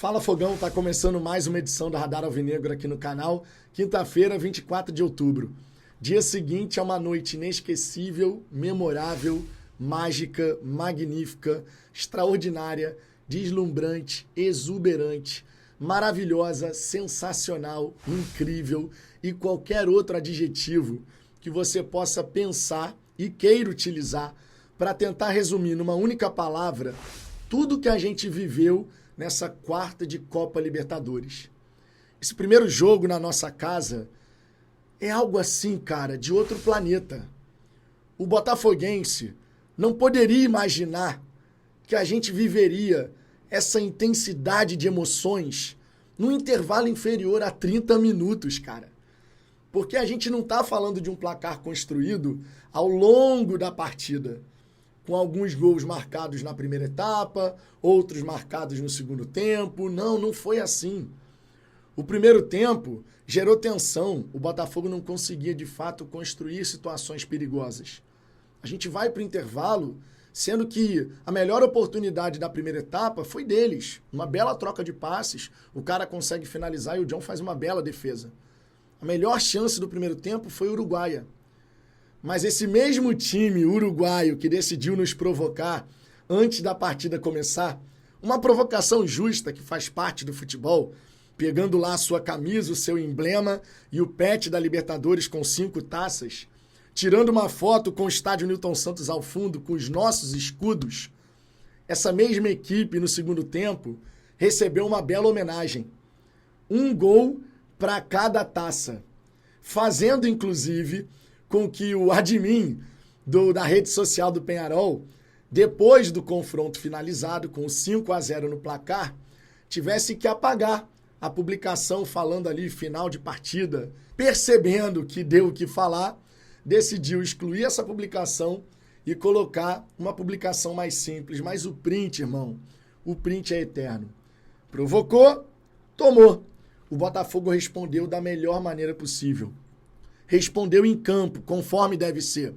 Fala Fogão, tá começando mais uma edição da Radar Alvinegro aqui no canal. Quinta-feira, 24 de outubro. Dia seguinte a uma noite inesquecível, memorável, mágica, magnífica, extraordinária, deslumbrante, exuberante, maravilhosa, sensacional, incrível e qualquer outro adjetivo que você possa pensar e queira utilizar para tentar resumir numa única palavra tudo que a gente viveu nessa quarta de Copa Libertadores. Esse primeiro jogo na nossa casa é algo assim, cara, de outro planeta. O botafoguense não poderia imaginar que a gente viveria essa intensidade de emoções num intervalo inferior a 30 minutos, cara. Porque a gente não está falando de um placar construído ao longo da partida, com alguns gols marcados na primeira etapa, outros marcados no segundo tempo. Não foi assim. O primeiro tempo gerou tensão. O Botafogo não conseguia, de fato, construir situações perigosas. A gente vai para o intervalo, sendo que a melhor oportunidade da primeira etapa foi deles. Uma bela troca de passes, o cara consegue finalizar e o John faz uma bela defesa. A melhor chance do primeiro tempo foi o Uruguaia. Mas esse mesmo time uruguaio que decidiu nos provocar antes da partida começar, uma provocação justa que faz parte do futebol, pegando lá a sua camisa, o seu emblema e o pet da Libertadores com 5 taças, tirando uma foto com o estádio Newton Santos ao fundo, com os nossos escudos, essa mesma equipe no segundo tempo recebeu uma bela homenagem. Um gol para cada taça, fazendo inclusive com que o admin da rede social do Peñarol, depois do confronto finalizado, com 5-0 no placar, tivesse que apagar a publicação falando ali final de partida. Percebendo que deu o que falar, decidiu excluir essa publicação e colocar uma publicação mais simples. Mas o print, irmão, o print é eterno. Provocou, tomou. O Botafogo respondeu da melhor maneira possível. Respondeu em campo, conforme deve ser.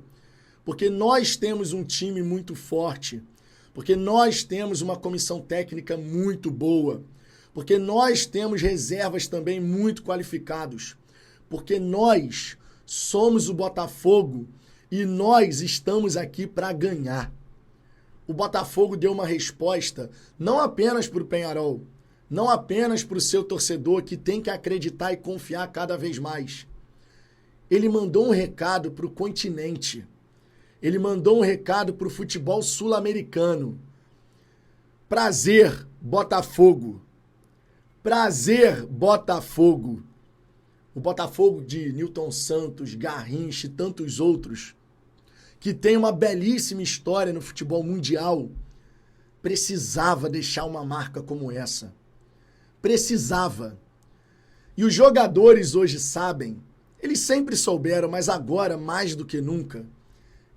Porque nós temos um time muito forte. Porque nós temos uma comissão técnica muito boa. Porque nós temos reservas também muito qualificados. Porque nós somos o Botafogo e nós estamos aqui para ganhar. O Botafogo deu uma resposta não apenas para o Peñarol, não apenas para o seu torcedor que tem que acreditar e confiar cada vez mais. Ele mandou um recado para o continente. Ele mandou um recado para o futebol sul-americano. Prazer, Botafogo. Prazer, Botafogo. O Botafogo de Newton Santos, Garrincha e tantos outros, que tem uma belíssima história no futebol mundial, precisava deixar uma marca como essa. Precisava. E os jogadores hoje sabem, eles sempre souberam, mas agora, mais do que nunca,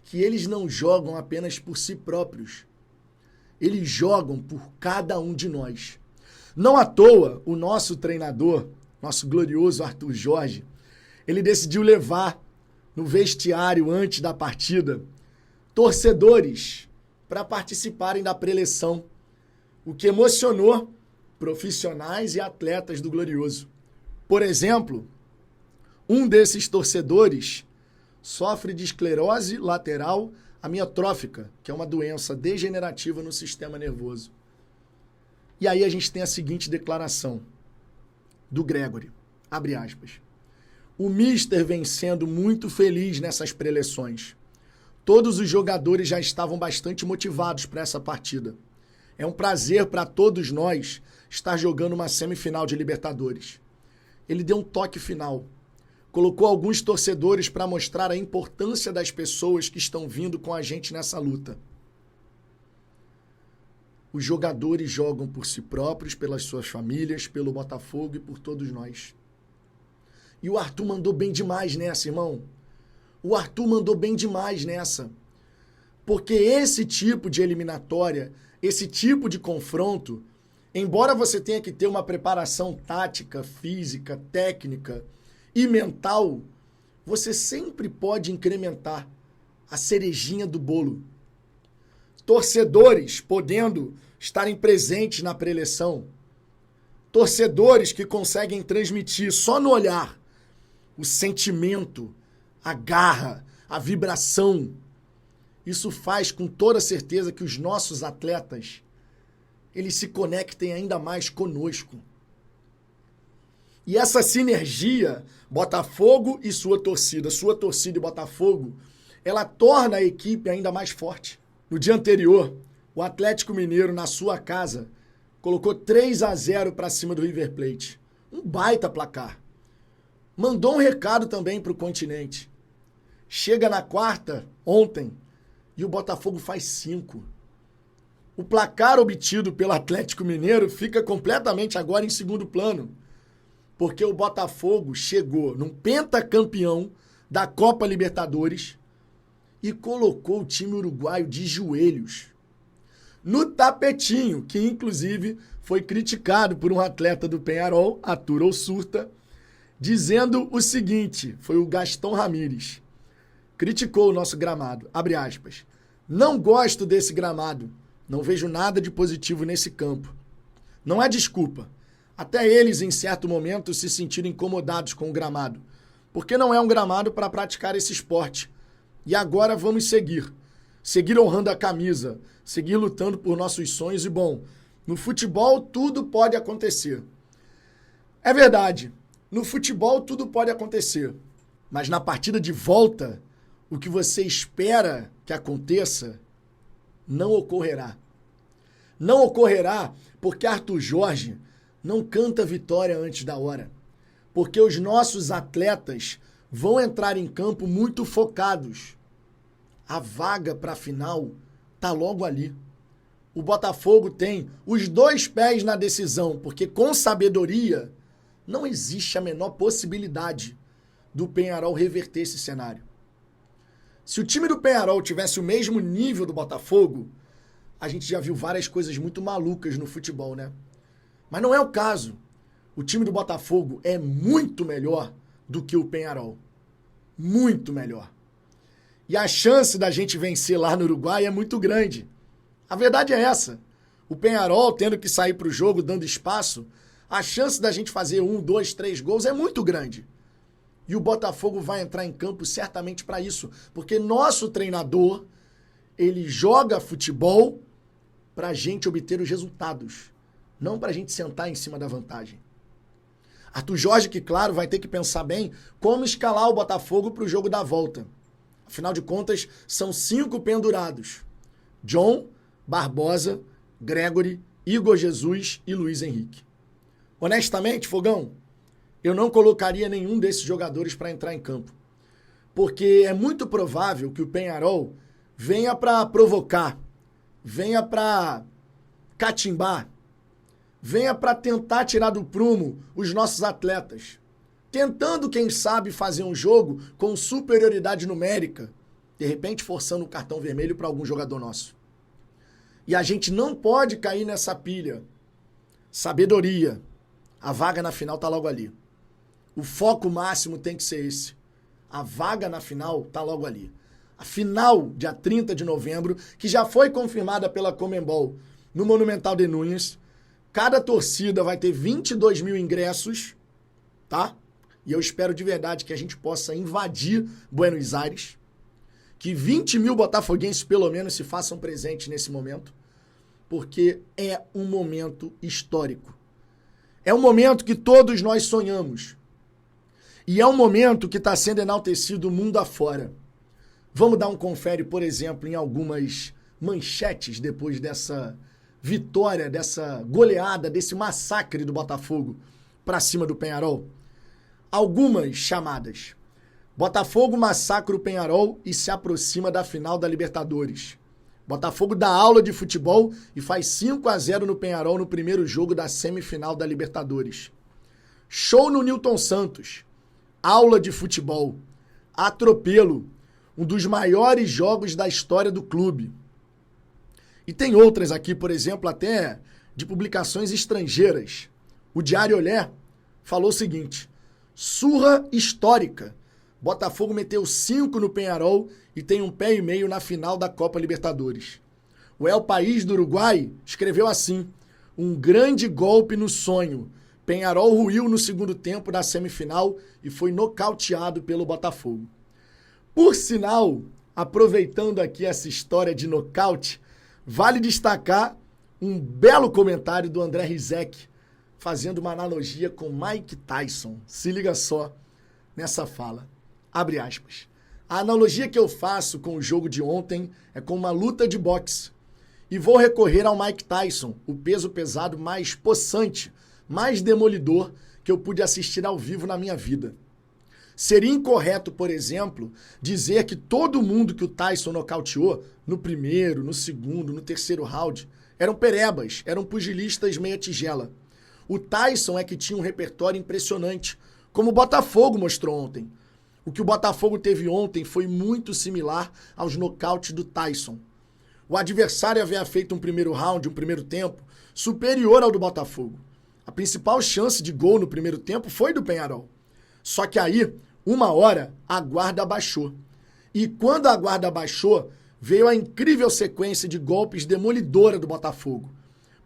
que eles não jogam apenas por si próprios. Eles jogam por cada um de nós. Não à toa, o nosso treinador, nosso glorioso Arthur Jorge, ele decidiu levar no vestiário antes da partida torcedores para participarem da preleção, o que emocionou profissionais e atletas do Glorioso. Por exemplo, um desses torcedores sofre de esclerose lateral amiotrófica, que é uma doença degenerativa no sistema nervoso. E aí a gente tem a seguinte declaração do Gregory, abre aspas. O mister vem sendo muito feliz nessas preleções. Todos os jogadores já estavam bastante motivados para essa partida. É um prazer para todos nós estar jogando uma semifinal de Libertadores. Ele deu um toque final. Colocou alguns torcedores para mostrar a importância das pessoas que estão vindo com a gente nessa luta. Os jogadores jogam por si próprios, pelas suas famílias, pelo Botafogo e por todos nós. E o Arthur mandou bem demais nessa, irmão. O Arthur mandou bem demais nessa. Porque esse tipo de eliminatória, esse tipo de confronto, embora você tenha que ter uma preparação tática, física, técnica e mental, você sempre pode incrementar a cerejinha do bolo. Torcedores podendo estarem presentes na preleção, torcedores que conseguem transmitir só no olhar o sentimento, a garra, a vibração. Isso faz com toda certeza que os nossos atletas eles se conectem ainda mais conosco. E essa sinergia, Botafogo e sua torcida e Botafogo, ela torna a equipe ainda mais forte. No dia anterior, o Atlético Mineiro, na sua casa, colocou 3-0 para cima do River Plate. Um baita placar. Mandou um recado também para o continente. Chega na quarta, ontem, e o Botafogo faz 5. O placar obtido pelo Atlético Mineiro fica completamente agora em segundo plano. Porque o Botafogo chegou num pentacampeão da Copa Libertadores e colocou o time uruguaio de joelhos. No tapetinho, que inclusive foi criticado por um atleta do Peñarol, Arturo Surta, dizendo o seguinte, foi o Gastão Ramírez, criticou o nosso gramado, abre aspas, não gosto desse gramado, não vejo nada de positivo nesse campo. Não é desculpa. Até eles, em certo momento, se sentiram incomodados com o gramado, porque não é um gramado para praticar esse esporte. E agora vamos seguir. Seguir honrando a camisa, seguir lutando por nossos sonhos e, bom, no futebol tudo pode acontecer. É verdade, no futebol tudo pode acontecer, mas na partida de volta, o que você espera que aconteça não ocorrerá. Não ocorrerá porque Arthur Jorge não canta vitória antes da hora. Porque os nossos atletas vão entrar em campo muito focados. A vaga para a final tá logo ali. O Botafogo tem os 2 pés na decisão, porque com sabedoria não existe a menor possibilidade do Peñarol reverter esse cenário. Se o time do Peñarol tivesse o mesmo nível do Botafogo, a gente já viu várias coisas muito malucas no futebol, né? Mas não é o caso. O time do Botafogo é muito melhor do que o Peñarol. Muito melhor. E a chance da gente vencer lá no Uruguai é muito grande. A verdade é essa. O Peñarol tendo que sair para o jogo, dando espaço, a chance da gente fazer 1, 2, 3 gols é muito grande. E o Botafogo vai entrar em campo certamente para isso. Porque nosso treinador, ele joga futebol para a gente obter os resultados. Não para a gente sentar em cima da vantagem. Arthur Jorge, que claro, vai ter que pensar bem como escalar o Botafogo para o jogo da volta. Afinal de contas, são 5 pendurados. John, Barbosa, Gregory, Igor Jesus e Luiz Henrique. Honestamente, Fogão, eu não colocaria nenhum desses jogadores para entrar em campo. Porque é muito provável que o Peñarol venha para provocar, venha para catimbar, venha para tentar tirar do prumo os nossos atletas. Tentando, quem sabe, fazer um jogo com superioridade numérica. De repente, forçando o cartão vermelho para algum jogador nosso. E a gente não pode cair nessa pilha. Sabedoria. A vaga na final tá logo ali. O foco máximo tem que ser esse. A vaga na final tá logo ali. A final, dia 30 de novembro, que já foi confirmada pela Conmebol no Monumental de Núñez. Cada torcida vai ter 22 mil ingressos, tá? E eu espero de verdade que a gente possa invadir Buenos Aires, que 20 mil botafoguenses pelo menos se façam presentes nesse momento, porque é um momento histórico. É um momento que todos nós sonhamos. E é um momento que está sendo enaltecido mundo afora. Vamos dar um confere, por exemplo, em algumas manchetes depois dessa vitória, dessa goleada, desse massacre do Botafogo para cima do Peñarol. Algumas chamadas. Botafogo massacra o Peñarol e se aproxima da final da Libertadores. Botafogo dá aula de futebol e faz 5-0 no Peñarol no primeiro jogo da semifinal da Libertadores. Show no Nilton Santos. Aula de futebol. Atropelo. Um dos maiores jogos da história do clube. E tem outras aqui, por exemplo, até de publicações estrangeiras. O Diário Olé falou o seguinte: surra histórica. Botafogo meteu 5 no Peñarol e tem 1,5 pé na final da Copa Libertadores. O El País do Uruguai escreveu assim: Um grande golpe no sonho. Peñarol ruiu no segundo tempo da semifinal e foi nocauteado pelo Botafogo. Por sinal, aproveitando aqui essa história de nocaute, vale destacar um belo comentário do André Rizek, fazendo uma analogia com Mike Tyson. Se liga só nessa fala. Abre aspas. A analogia que eu faço com o jogo de ontem é com uma luta de boxe. E vou recorrer ao Mike Tyson, o peso pesado mais possante, mais demolidor que eu pude assistir ao vivo na minha vida. Seria incorreto, por exemplo, dizer que todo mundo que o Tyson nocauteou no primeiro, no segundo, no terceiro round eram perebas, eram pugilistas meia tigela. O Tyson é que tinha um repertório impressionante, como o Botafogo mostrou ontem. O que o Botafogo teve ontem foi muito similar aos nocautes do Tyson. O adversário havia feito um primeiro round, um primeiro tempo, superior ao do Botafogo. A principal chance de gol no primeiro tempo foi do Peñarol. Só que aí, uma hora, a guarda abaixou. E quando a guarda abaixou, veio a incrível sequência de golpes demolidora do Botafogo.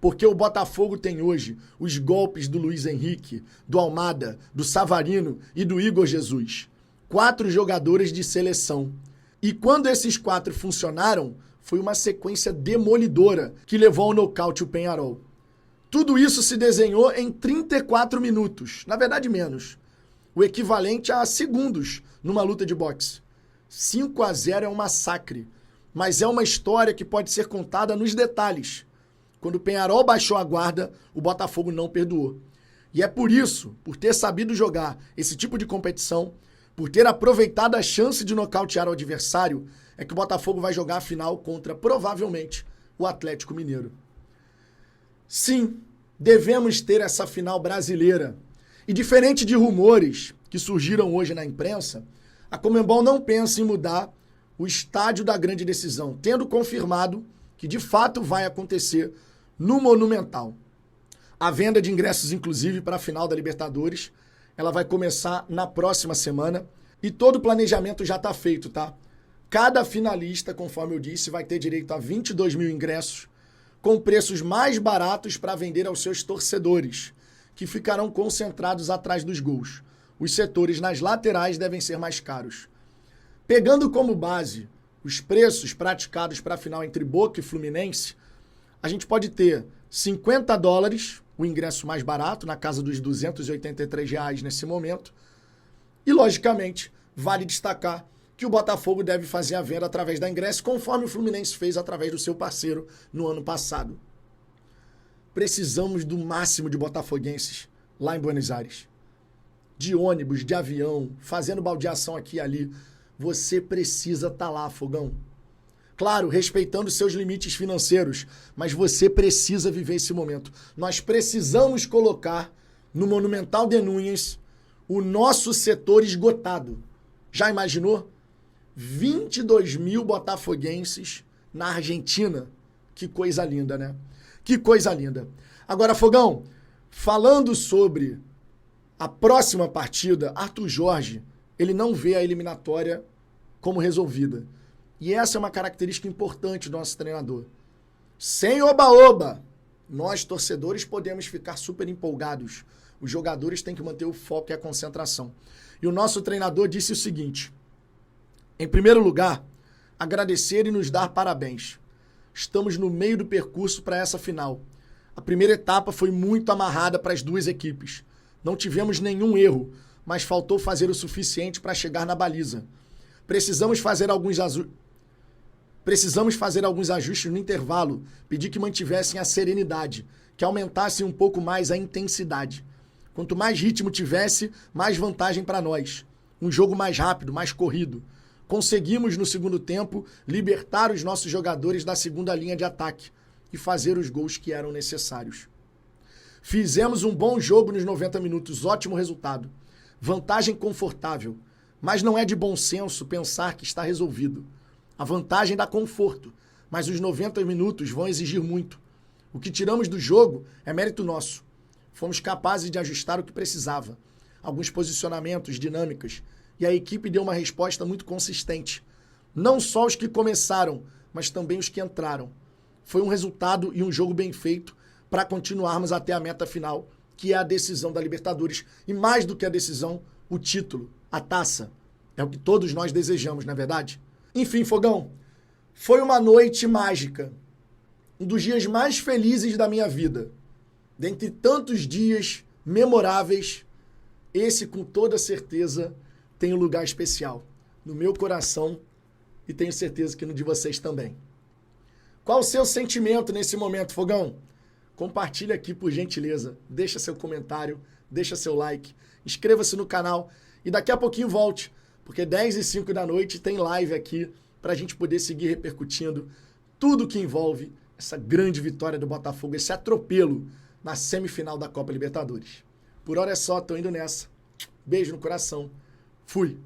Porque o Botafogo tem hoje os golpes do Luiz Henrique, do Almada, do Savarino e do Igor Jesus. 4 jogadores de seleção. E quando esses 4 funcionaram, foi uma sequência demolidora que levou ao nocaute o Peñarol. Tudo isso se desenhou em 34 minutos, na verdade menos. O equivalente a segundos numa luta de boxe. 5-0 é um massacre, mas é uma história que pode ser contada nos detalhes. Quando o Peñarol baixou a guarda, o Botafogo não perdoou. E é por isso, por ter sabido jogar esse tipo de competição, por ter aproveitado a chance de nocautear o adversário, é que o Botafogo vai jogar a final contra, provavelmente, o Atlético Mineiro. Sim, devemos ter essa final brasileira. E diferente de rumores que surgiram hoje na imprensa, a Conmebol não pensa em mudar o estádio da grande decisão, tendo confirmado que de fato vai acontecer no Monumental. A venda de ingressos, inclusive, para a final da Libertadores, ela vai começar na próxima semana e todo o planejamento já está feito, tá? Cada finalista, conforme eu disse, vai ter direito a 22 mil ingressos, com preços mais baratos para vender aos seus torcedores, que ficarão concentrados atrás dos gols. Os setores nas laterais devem ser mais caros. Pegando como base os preços praticados para a final entre Boca e Fluminense, a gente pode ter $50, o ingresso mais barato, na casa dos R$283 nesse momento. E, logicamente, vale destacar que o Botafogo deve fazer a venda através da ingresso, conforme o Fluminense fez através do seu parceiro no ano passado. Precisamos do máximo de botafoguenses lá em Buenos Aires. De ônibus, de avião, fazendo baldeação aqui e ali. Você precisa estar lá, Fogão. Claro, respeitando seus limites financeiros, mas você precisa viver esse momento. Nós precisamos colocar no Monumental de Núñez o nosso setor esgotado. Já imaginou? 22 mil botafoguenses na Argentina. Que coisa linda, né? Que coisa linda. Agora, Fogão, falando sobre a próxima partida, Arthur Jorge, ele não vê a eliminatória como resolvida. E essa é uma característica importante do nosso treinador. Sem oba-oba, nós, torcedores, podemos ficar super empolgados. Os jogadores têm que manter o foco e a concentração. E o nosso treinador disse o seguinte: em primeiro lugar, agradecer e nos dar parabéns. Estamos no meio do percurso para essa final. A primeira etapa foi muito amarrada para as duas equipes. Não tivemos nenhum erro, mas faltou fazer o suficiente para chegar na baliza. Precisamos fazer alguns ajustes no intervalo, pedir que mantivessem a serenidade, que aumentassem um pouco mais a intensidade. Quanto mais ritmo tivesse, mais vantagem para nós. Um jogo mais rápido, mais corrido. Conseguimos, no segundo tempo, libertar os nossos jogadores da segunda linha de ataque e fazer os gols que eram necessários. Fizemos um bom jogo nos 90 minutos, ótimo resultado. Vantagem confortável, mas não é de bom senso pensar que está resolvido. A vantagem dá conforto, mas os 90 minutos vão exigir muito. O que tiramos do jogo é mérito nosso. Fomos capazes de ajustar o que precisava. Alguns posicionamentos, dinâmicas, e a equipe deu uma resposta muito consistente. Não só os que começaram, mas também os que entraram. Foi um resultado e um jogo bem feito para continuarmos até a meta final, que é a decisão da Libertadores. E mais do que a decisão, o título, a taça. É o que todos nós desejamos, não é verdade? Enfim, Fogão, foi uma noite mágica. Um dos dias mais felizes da minha vida. Dentre tantos dias memoráveis, esse com toda certeza tem um lugar especial no meu coração e tenho certeza que no de vocês também. Qual o seu sentimento nesse momento, Fogão? Compartilha aqui, por gentileza. Deixa seu comentário, deixa seu like, inscreva-se no canal e daqui a pouquinho volte, porque 10h05 da noite tem live aqui para a gente poder seguir repercutindo tudo que envolve essa grande vitória do Botafogo, esse atropelo na semifinal da Copa Libertadores. Por hora é só, tô indo nessa. Beijo no coração. Fui.